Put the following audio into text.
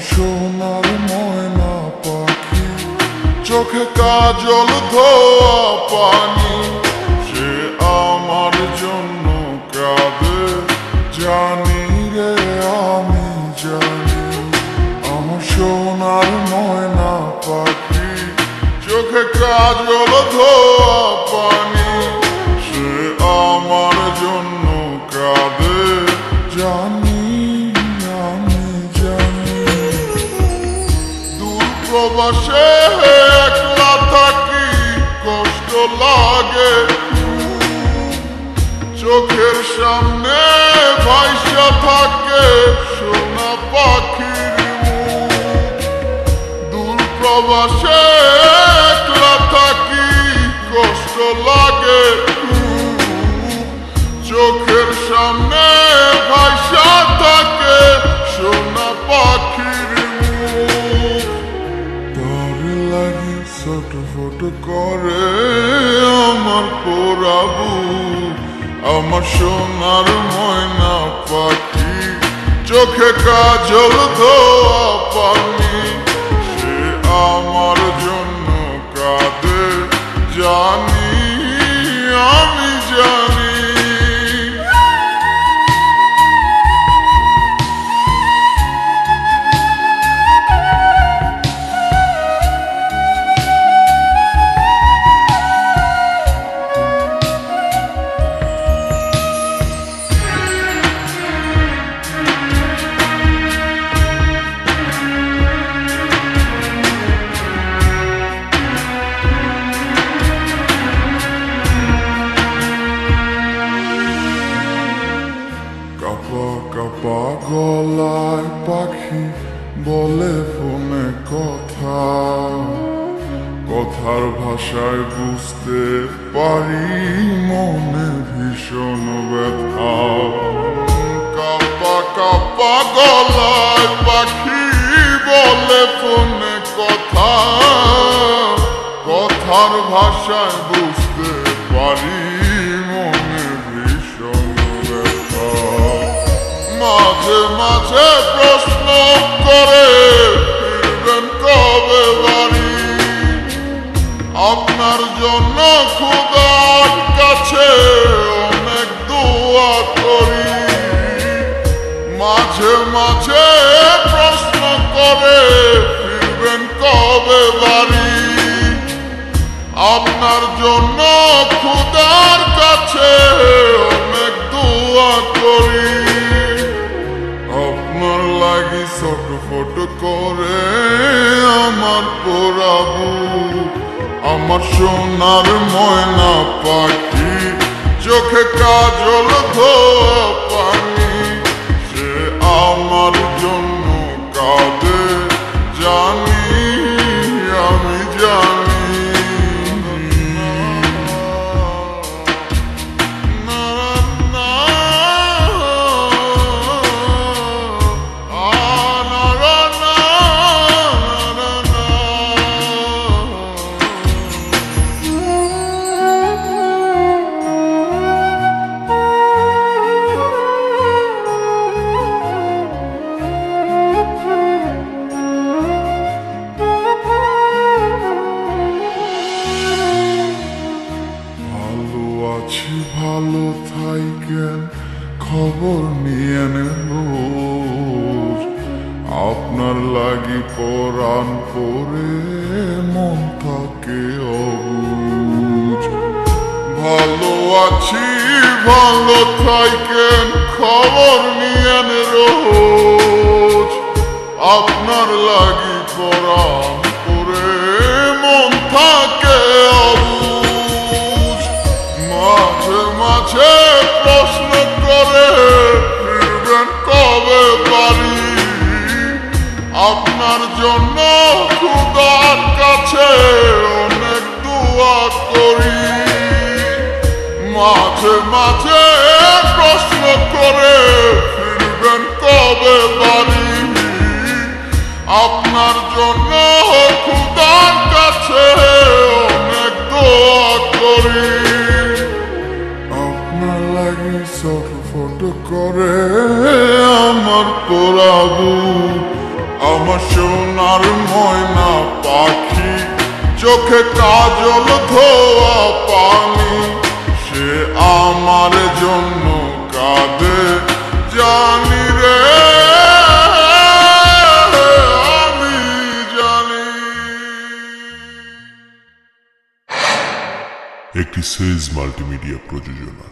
সোনার ময়না পাখি, চোখে কাজল ধোয়া পানি, সে আমার জন্য কাঁদে জানি রে আমি জানি। আমার সোনার ময়না পাখি, চোখে কাজল ধোয়া পানি, সে আমার জন্য কাঁদে জানি আমি জানি। দূর প্রবাসে একলা থাকি, কষ্ট লাগে, চোখের সামনে ভাইসা থাকে সোনা পাখির মুখ। দূর প্রবাসে একলা থাকি, কষ্ট লাগে, চোখের সামনে ভাইসা থাকে সোনা পাখির মুখ। তার লাগি ছটফট করে আমার পোড়া বুক, আমার সোনার ময়না পাখি, চোখে কাজল ধোয়া পানি, সে আমার জন্য কাঁদে জানি আমি জানি। কাপা কাপা গলায় পাখি বলে ফোনে কথা, কথার ভাষায় বুঝতে পারি মনে ভীষণ ব্যথা। কাপা কাপা গলায় পাখি বলে ফোনে কথা, কথার ভাষায় বুঝতে পারি মনে ভীষণ ব্যথা। মাঝে মাঝে প্রশ্ন করে ফিরবেন কবে বাড়ি, আপনার জন্য খোদার কাছে অনেক দোয়া করি। মাঝে মাঝে প্রশ্ন করে ফিরবেন কবে বাড়ি, আপনার জন্য খোদার কাছে অনেক দোয়া করি। আপনার লাগি ছটফট করে আমার পোড়া বুক, আমার সোনার ময়না পাখি, চোখে কাজল ধোয়া পানি, সে আমার জন্য কাঁদে জানি আমি জানি। ভালো থাইকেন খবর নিয়েন রোজ, আপনার লাগি পরাণ পরে মন থাকে অবুঝ। ভালো আছি ভালো থাইকেন খবর নিয়েন রোজ, আপনার লাগি পরাণ পরে মন থাকে অবুঝ। মাঝে মাঝে প্রশ্ন করে ফিরবেন কবে বাড়ি, আপনার জন্য খোদার কাছে অনেক দোয়া করি। মাঝে মাঝে প্রশ্ন করে ফিরবেন কবে বাড়ি, আপনার জন্য খোদার কাছে অনেক দোয়া করি। আপনার লাগি ছটফট করে আমার পোড়া বুক, আমার সোনার ময়না পাখি, চোখে কাজল ধোয়া পানি, সে আমার জন্য কাঁদে জানি রে, আমি জানি। একটি সেজ মাল্টিমিডিয়া প্রযোজনা।